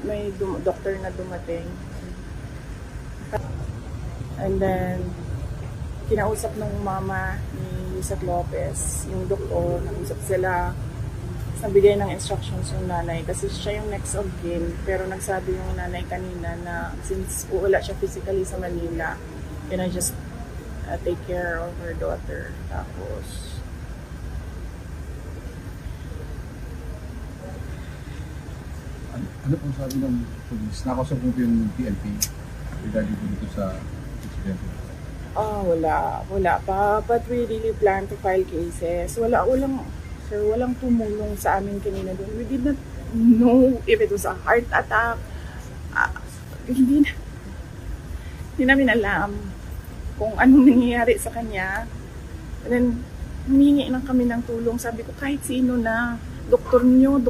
may doctor na dumating. And then, kinausap ng mama ni Yusek Lopez, yung doktor, nag-usap sila. Nagbigay ng instructions yung nanay kasi siya yung next of kin. Pero nagsabi yung nanay kanina na since wala siya physically sa Manila, can I just take care of her daughter. Tapos, ano pong sabi ng police? Nakausap po yung PNP regarding dito sa incident? wala pa. But we really plan to file cases. Walang tumulong sa amin kanina doon. We did not know if it was a heart attack. Hindi namin alam kung anong nangyayari sa kanya. And then, humingi lang kami ng tulong. Sabi ko, kahit sino na, doktor nyo,